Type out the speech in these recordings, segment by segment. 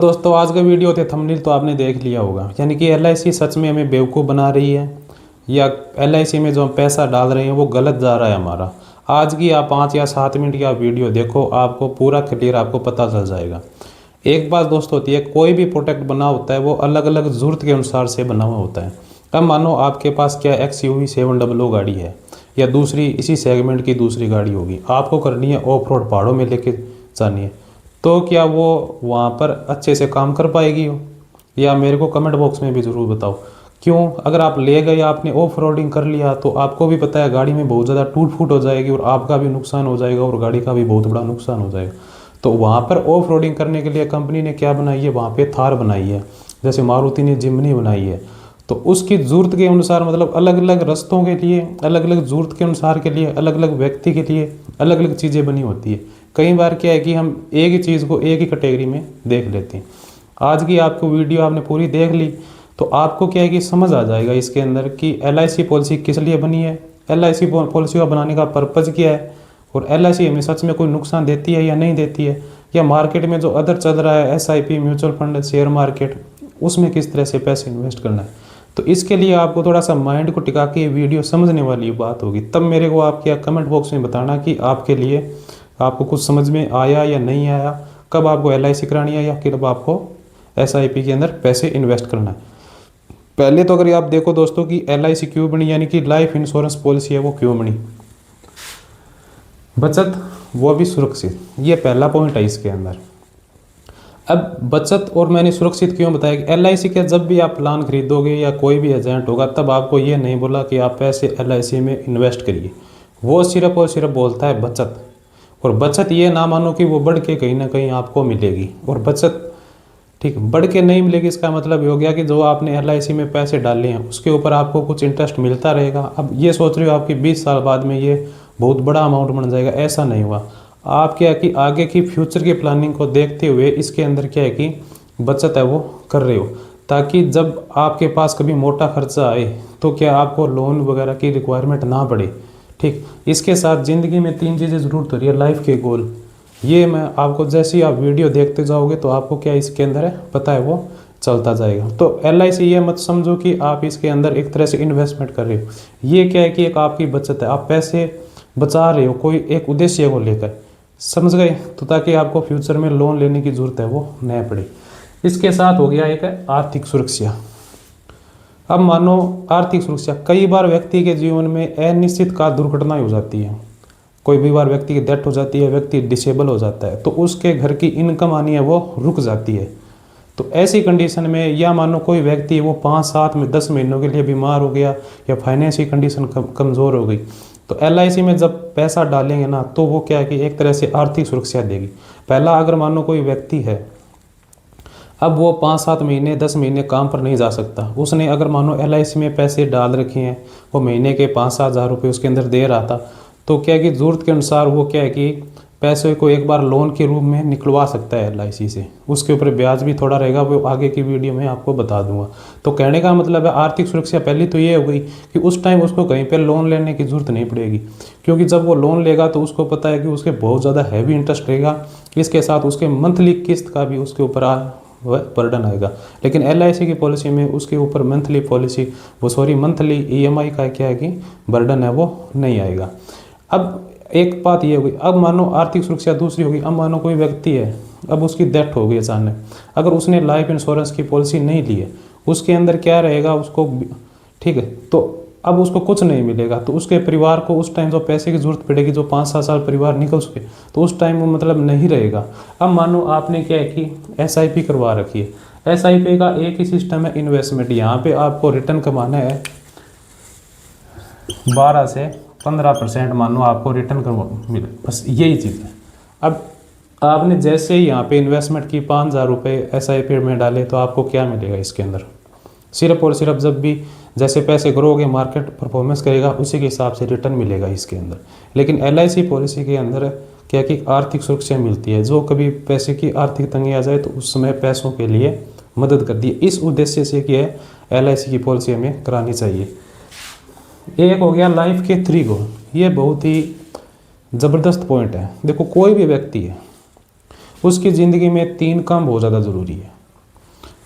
दोस्तों आज का वीडियो थे थंबनेल तो आपने देख लिया होगा, यानी कि एलआईसी सच में हमें बेवकूफ़ बना रही है या एलआईसी में जो हम पैसा डाल रहे हैं वो गलत जा रहा है हमारा। आज की आप 5 या 7 मिनट की आप वीडियो देखो, आपको पूरा क्लियर आपको पता चल जाएगा। एक बात दोस्त होती है, कोई भी प्रोडक्ट बना होता है वो अलग अलग ज़रूरत के अनुसार से बना हुआ होता है। अब मानो आपके पास क्या XUV 700 गाड़ी है या दूसरी इसी सेगमेंट की दूसरी गाड़ी होगी, आपको करनी है ऑफ रोड, पहाड़ों में लेके जानी है, तो क्या वो वहाँ पर अच्छे से काम कर पाएगी हो? या मेरे को कमेंट बॉक्स में भी ज़रूर बताओ क्यों। अगर आप ले गए, आपने ऑफ रोडिंग कर लिया, तो आपको भी पता है गाड़ी में बहुत ज़्यादा टूट फूट हो जाएगी और आपका भी नुकसान हो जाएगा और गाड़ी का भी बहुत बड़ा नुकसान हो जाएगा। तो वहाँ पर ऑफ रोडिंग करने के लिए कंपनी ने क्या बनाई है, वहाँ पे थार बनाई है, जैसे मारुति ने जिम्नी बनाई है। तो उसकी ज़रूरत के अनुसार, मतलब अलग अलग रास्तों के लिए, अलग अलग ज़रूरत के अनुसार के लिए, अलग अलग व्यक्ति के लिए अलग अलग चीज़ें बनी होती है। कई बार क्या है कि हम एक ही चीज़ को एक ही कैटेगरी में देख लेते हैं। आज की आपको वीडियो आपने पूरी देख ली तो आपको क्या है कि समझ आ जाएगा इसके अंदर कि LIC पॉलिसी किस लिए बनी है, LIC पॉलिसी का बनाने का पर्पज़ क्या है, और LIC हमें सच में कोई नुकसान देती है या नहीं देती है, या मार्केट में जो अदर चल रहा है SIP, mutual fund, share market, उसमें किस तरह से पैसे इन्वेस्ट करना है। तो इसके लिए आपको थोड़ा सा माइंड को टिका के वीडियो समझने वाली बात होगी, तब मेरे को आप क्या कमेंट बॉक्स में बताना कि आपके लिए आपको कुछ समझ में आया या नहीं आया, कब आपको LIC करानी है या कब आपको SIP के अंदर पैसे इन्वेस्ट करना है। पहले तो अगर आप देखो दोस्तों कि LIC क्यों बनी, यानी कि लाइफ इंश्योरेंस पॉलिसी है वो क्यों बनी, बचत वो भी सुरक्षित, ये पहला पॉइंट है इसके अंदर। अब बचत और मैंने सुरक्षित क्यों बताया कि LIC के जब भी आप प्लान खरीदोगे या कोई भी एजेंट होगा, तब आपको ये नहीं बोला कि आप पैसे LIC में इन्वेस्ट करिए, वो सिर्फ और सिर्फ बोलता है बचत। और बचत ये ना मानो कि वो बढ़ के कहीं ना कहीं आपको मिलेगी, और बचत ठीक बढ़ के नहीं मिलेगी, इसका मतलब ये हो गया कि जो आपने LIC में पैसे डाले हैं उसके ऊपर आपको कुछ इंटरेस्ट मिलता रहेगा। अब ये सोच रहे हो आपकी 20 साल बाद में ये बहुत बड़ा अमाउंट बन जाएगा, ऐसा नहीं हुआ। आप क्या है कि आगे की फ्यूचर की प्लानिंग को देखते हुए इसके अंदर क्या है कि बचत है वो कर रहे हो, ताकि जब आपके पास कभी मोटा खर्चा आए तो क्या आपको लोन वगैरह की रिक्वायरमेंट ना पड़े। ठीक, इसके साथ ज़िंदगी में 3 चीज़ें ज़रूरत हो रही है, लाइफ के गोल। ये मैं आपको जैसे ही आप वीडियो देखते जाओगे तो आपको क्या इसके अंदर है पता है, वो चलता जाएगा। तो LIC ये मत समझो कि आप इसके अंदर एक तरह से इन्वेस्टमेंट कर रहे हो, ये क्या है कि एक आपकी बचत है, आप पैसे बचा रहे हो कोई एक उद्देश्य को लेकर, समझ गए। तो ताकि आपको फ्यूचर में लोन लेने की ज़रूरत है वो न पड़े। इसके साथ हो गया एक है आर्थिक सुरक्षा। अब मानो आर्थिक सुरक्षा, कई बार व्यक्ति के जीवन में अनिश्चित काल दुर्घटनाएं हो जाती है, कोई भी बार व्यक्ति की डेथ हो जाती है, व्यक्ति डिसेबल हो जाता है, तो उसके घर की इनकम आनी है वो रुक जाती है। तो ऐसी कंडीशन में, या मानो कोई व्यक्ति वो 5, 7 में 10 महीनों के लिए बीमार हो गया या फाइनेंशियल कंडीशन कमज़ोर हो गई, तो LIC में जब पैसा डालेंगे ना तो वो क्या है कि एक तरह से आर्थिक सुरक्षा देगी। पहला, अगर मानो कोई व्यक्ति है, अब वो 5, 7 महीने 10 महीने काम पर नहीं जा सकता, उसने अगर मानो LIC में पैसे डाल रखे हैं, वो महीने के 5-7 हज़ार रुपये उसके अंदर दे रहा था, तो क्या है कि ज़रूरत के अनुसार वो क्या है कि पैसे को एक बार लोन के रूप में निकलवा सकता है LIC से। उसके ऊपर ब्याज भी थोड़ा रहेगा, वो आगे की वीडियो में आपको बता दूंगा। तो कहने का मतलब है आर्थिक सुरक्षा पहली तो ये हो गई कि उस टाइम उसको कहीं पर लोन लेने की ज़रूरत नहीं पड़ेगी, क्योंकि जब वो लोन लेगा तो उसको पता है कि उसके बहुत ज़्यादा हैवी इंटरेस्ट रहेगा, इसके साथ उसके मंथली किस्त का भी उसके ऊपर वह बर्डन आएगा। लेकिन LIC की पॉलिसी में उसके ऊपर मंथली मंथली EMI का क्या है कि बर्डन है वो नहीं आएगा। अब एक बात ये होगी, अब मानो आर्थिक सुरक्षा दूसरी होगी, अब मानो कोई व्यक्ति है, अब उसकी डेथ हो गई अचानक, अगर उसने लाइफ इंश्योरेंस की पॉलिसी नहीं ली है, उसके अंदर क्या रहेगा उसको, ठीक है, तो अब उसको कुछ नहीं मिलेगा, तो उसके परिवार को उस टाइम जो पैसे की ज़रूरत पड़ेगी, जो 5-7 साल परिवार निकल सके, तो उस टाइम वो मतलब नहीं रहेगा। अब मानो आपने क्या है कि SIP करवा रखी है, SIP का एक ही सिस्टम है इन्वेस्टमेंट, यहाँ पे आपको रिटर्न कमाना है 12 से 15% मानो आपको रिटर्न मिले, बस यही चीज़ है। अब आपने जैसे ही यहाँ पे इन्वेस्टमेंट की 5,000 रुपये SIP में डाले, तो आपको क्या मिलेगा इसके अंदर, सिर्फ और सिर्फ जब भी जैसे पैसे करोगे मार्केट परफॉर्मेंस करेगा उसी के हिसाब से रिटर्न मिलेगा इसके अंदर। लेकिन LIC पॉलिसी के अंदर क्या कि आर्थिक सुरक्षा मिलती है, जो कभी पैसे की आर्थिक तंगी आ जाए तो उस समय पैसों के लिए मदद करती है। इस उद्देश्य से कि है LIC की पॉलिसी हमें करानी चाहिए। एक हो गया लाइफ के 3 गोल, ये बहुत ही ज़बरदस्त पॉइंट है। देखो कोई भी व्यक्ति है उसकी ज़िंदगी में 3 काम बहुत ज़्यादा ज़रूरी है।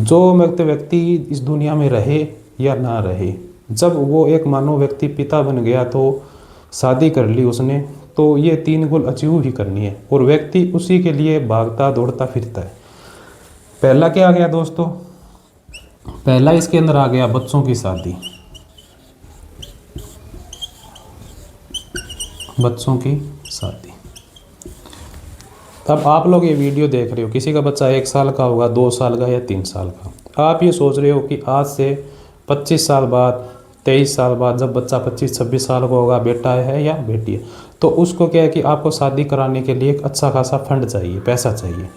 जो व्यक्ति इस दुनिया में रहे या ना रहे, जब वो एक मानो व्यक्ति पिता बन गया तो शादी कर ली उसने, तो ये 3 गोल अचीव ही करनी है और व्यक्ति उसी के लिए भागता दौड़ता फिरता है। पहला क्या आ गया दोस्तों? पहला इसके अंदर आ गया बच्चों की शादी। बच्चों की शादी। अब आप लोग ये वीडियो देख रहे हो, किसी का बच्चा 1 साल का होगा, 2 साल का या 3 साल का। आप ये सोच रहे हो कि आज से 25 साल बाद, 23 साल बाद, जब बच्चा 25-26 साल का होगा, बेटा है या बेटी है, तो उसको क्या है कि आपको शादी कराने के लिए एक अच्छा खासा फंड चाहिए, पैसा चाहिए।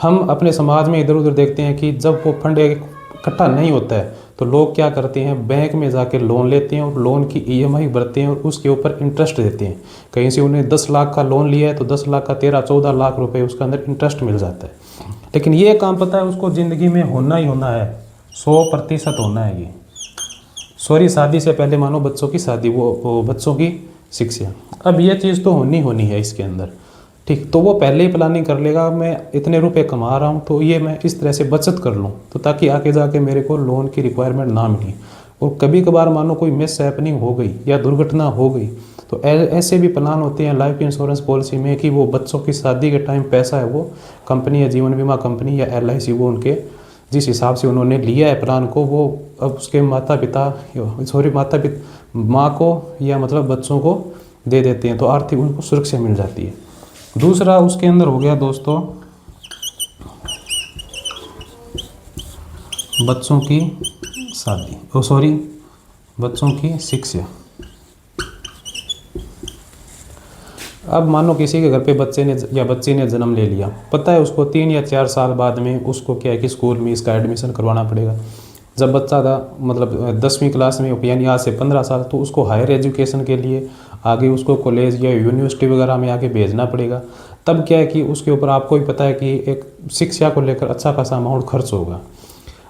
हम अपने समाज में इधर उधर देखते हैं कि जब वो फंड इकट्ठा नहीं होता है तो लोग क्या करते हैं, बैंक में जाके लोन लेते हैं और लोन की ईएमआई भरते हैं और उसके ऊपर इंटरेस्ट देते हैं। कहीं से उन्हें 10 लाख का लोन लिया है तो 10 लाख का 13-14 लाख रुपए उसके अंदर इंटरेस्ट मिल जाता है। लेकिन ये काम पता है उसको ज़िंदगी में होना ही होना है, 100% होना है ये। सॉरी, शादी से पहले मानो बच्चों की शादी, वो बच्चों की शिक्षा। अब ये चीज़ तो होनी है इसके अंदर, ठीक। तो वो पहले ही प्लानिंग कर लेगा, मैं इतने रुपए कमा रहा हूँ तो ये मैं इस तरह से बचत कर लूँ, तो ताकि आगे जाके मेरे को लोन की रिक्वायरमेंट ना मिले। और कभी कभार मानो कोई मिस हैपनिंग हो गई या दुर्घटना हो गई तो ऐसे भी प्लान होते हैं लाइफ इंश्योरेंस पॉलिसी में कि वो बच्चों की शादी के टाइम पैसा है वो कंपनी या जीवन बीमा कंपनी या LIC वो उनके जिस हिसाब से उन्होंने लिया है प्लान को, वो अब उसके माता पिता माँ को या मतलब बच्चों को दे देते हैं, तो आर्थिक उनको सुरक्षा मिल जाती है। दूसरा उसके अंदर हो गया दोस्तों बच्चों की शादी, बच्चों की शिक्षा। अब मानो किसी के घर पे बच्चे ने या बच्ची ने जन्म ले लिया, पता है उसको 3 या 4 साल बाद में उसको क्या है कि स्कूल में इसका एडमिशन करवाना पड़ेगा। जब बच्चा था मतलब 10वीं क्लास में यानी आज से 15 साल, तो उसको हायर एजुकेशन के लिए आगे उसको कॉलेज या यूनिवर्सिटी वगैरह में आगे भेजना पड़ेगा। तब क्या है कि उसके ऊपर आपको भी पता है कि एक शिक्षा को लेकर अच्छा खासा अमाउंट खर्च होगा।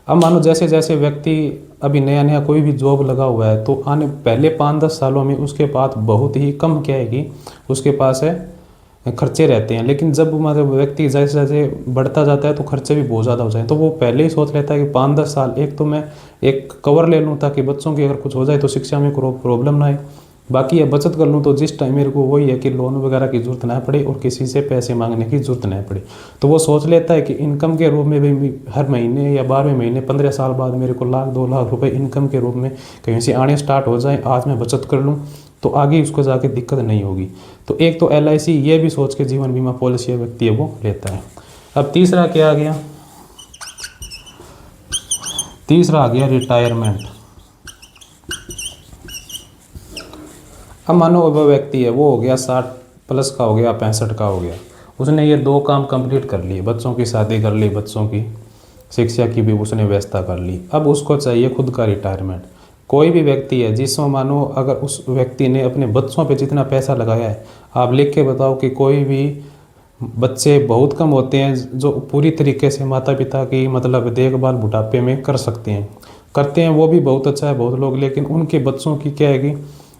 अब मानो जैसे जैसे व्यक्ति अभी नया कोई भी जॉब लगा हुआ है तो आने पहले 5-10 सालों में उसके पास बहुत ही कम क्या है कि उसके पास है खर्चे रहते हैं। लेकिन जब मतलब व्यक्ति जैसे जैसे बढ़ता जाता है तो खर्चे भी बहुत ज़्यादा हो जाए, तो वो पहले ही सोच लेता है कि 5-10 साल एक तो मैं एक कवर ले लूँ ताकि बच्चों की अगर कुछ हो जाए तो शिक्षा में प्रॉब्लम ना आए, बाकी ये बचत कर लूँ तो जिस टाइम मेरे को वही है कि लोन वगैरह की ज़रूरत ना पड़े और किसी से पैसे मांगने की ज़रूरत ना पड़े। तो वो सोच लेता है कि इनकम के रूप में भी हर महीने या 12वें महीने 15 साल बाद मेरे को 1-2 लाख रुपए इनकम के रूप में कहीं से आने स्टार्ट हो जाए, आज मैं बचत कर लूँ तो आगे उसको जाके दिक्कत नहीं होगी। तो एक तो LIC ये भी सोच के जीवन बीमा पॉलिसी व्यक्ति है वो लेता है। अब तीसरा क्या आ गया? तीसरा आ गया रिटायरमेंट। अब मानो वह व्यक्ति है वो हो गया 60+ का हो गया, 65 का हो गया, उसने ये 2 काम कंप्लीट कर लिए, बच्चों की शादी कर ली, बच्चों की शिक्षा की भी उसने व्यवस्था कर ली। अब उसको चाहिए खुद का रिटायरमेंट। कोई भी व्यक्ति है जिसमें मानो अगर उस व्यक्ति ने अपने बच्चों पे जितना पैसा लगाया है, आप लिख के बताओ कि कोई भी बच्चे बहुत कम होते हैं जो पूरी तरीके से माता पिता की मतलब देखभाल बुढ़ापे में कर सकते हैं, करते हैं वो भी बहुत अच्छा है बहुत लोग। लेकिन उनके बच्चों की क्या है कि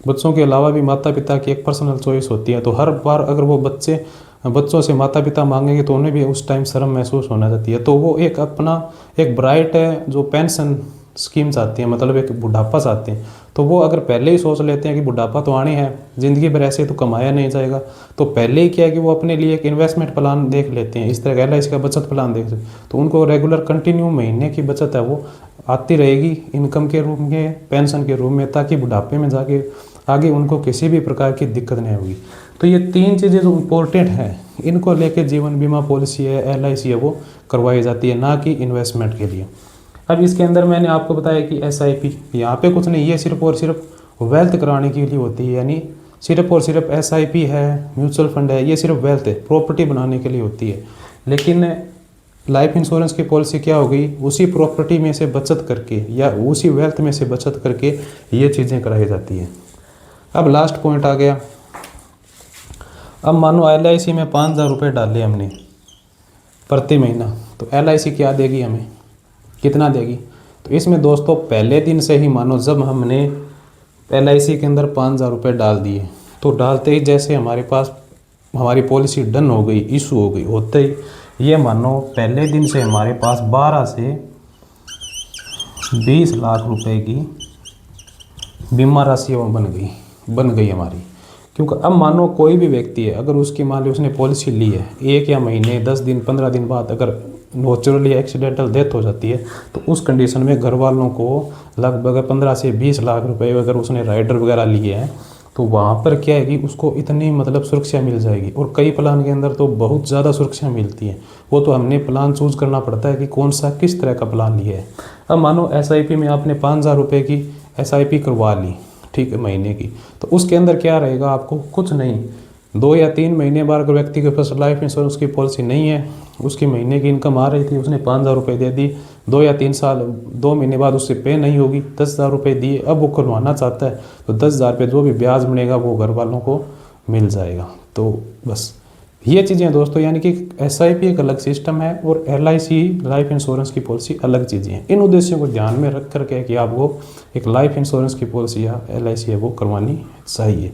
बच्चों के अलावा भी माता पिता की एक पर्सनल चॉइस होती है, तो हर बार अगर वो बच्चों से माता पिता मांगेंगे तो उन्हें भी उस टाइम शर्म महसूस होना चाहती है। तो वो एक अपना एक ब्राइट है जो पेंशन स्कीम चाहते हैं, मतलब एक बुढ़ापा चाहते हैं, तो वो अगर पहले ही सोच लेते हैं कि बुढ़ापा तो आने हैं, ज़िंदगी भर ऐसे तो कमाया नहीं जाएगा, तो पहले ही क्या है कि वो अपने लिए एक इन्वेस्टमेंट प्लान देख लेते हैं, इस तरह का LIC का बचत प्लान देख सकते, तो उनको रेगुलर कंटिन्यू महीने की बचत है वो आती रहेगी इनकम के रूप में, पेंशन के रूप में, ताकि बुढ़ापे में जाके आगे उनको किसी भी प्रकार की दिक्कत नहीं होगी। तो ये 3 चीज़ें जो इम्पोर्टेंट हैं इनको लेके जीवन बीमा पॉलिसी है LIC है वो करवाई जाती है, ना कि इन्वेस्टमेंट के लिए। अब इसके अंदर मैंने आपको बताया कि SIP यहाँ पे कुछ नहीं, ये सिर्फ और सिर्फ वेल्थ कराने के लिए होती है, यानी सिर्फ और सिर्फ SIP है, म्यूचुअल फंड है, ये सिर्फ वेल्थ है, प्रॉपर्टी बनाने के लिए होती है। लेकिन लाइफ इंश्योरेंस की पॉलिसी क्या हो गई, उसी प्रॉपर्टी में से बचत करके या उसी वेल्थ में से बचत करके ये चीज़ें कराई जाती हैं। अब लास्ट पॉइंट आ गया। अब मानो LIC में 5,000 रुपये डाले हमने प्रति महीना, तो LIC क्या देगी हमें, कितना देगी? तो इसमें दोस्तों पहले दिन से ही मानो जब हमने LIC के अंदर 5,000 रुपये डाल दिए, तो डालते ही जैसे हमारे पास हमारी पॉलिसी डन हो गई, इशू हो गई, होते ही ये मानो पहले दिन से हमारे पास 12 से 20 लाख रुपए की बीमा राशि बन गई हमारी। क्योंकि अब मानो कोई भी व्यक्ति है, अगर उसकी मान ली उसने पॉलिसी ली है, 1 या महीने 10 दिन 15 दिन बाद अगर नेचुरली एक्सीडेंटल डेथ हो जाती है, तो उस कंडीशन में घर वालों को लगभग 15 से 20 लाख रुपए अगर उसने राइडर वगैरह लिए हैं, तो वहाँ पर क्या है कि उसको इतनी मतलब सुरक्षा मिल जाएगी। और कई प्लान के अंदर तो बहुत ज़्यादा सुरक्षा मिलती है, वो तो हमने प्लान चूज़ करना पड़ता है कि कौन सा किस तरह का प्लान लिया है। अब मानो SIP में आपने 5,000 रुपये की SIP करवा ली, ठीक है, महीने की, तो उसके अंदर क्या रहेगा, आपको कुछ नहीं, 2 या 3 महीने बाद अगर व्यक्ति के पास लाइफ इंश्योरेंस की पॉलिसी नहीं है, उसकी महीने की इनकम आ रही थी, उसने 5,000 रुपये दे दी, 2 या 3 साल 2 महीने बाद उससे पे नहीं होगी, 10,000 रुपये दिए, अब वो खुलवाना चाहता है तो 10,000 पे जो भी ब्याज मिलेगा वो घर वालों को मिल जाएगा। तो बस ये चीज़ें दोस्तों, यानी कि SIP एक अलग सिस्टम है और LIC लाइफ इंश्योरेंस की पॉलिसी अलग चीज़ें हैं। इन उद्देश्यों को ध्यान में रख करके कि आपको एक लाइफ इंश्योरेंस की पॉलिसी या LIC है वो करवानी चाहिए।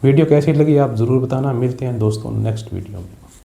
वीडियो कैसी लगी आप ज़रूर बताना। मिलते हैं दोस्तों नेक्स्ट वीडियो में।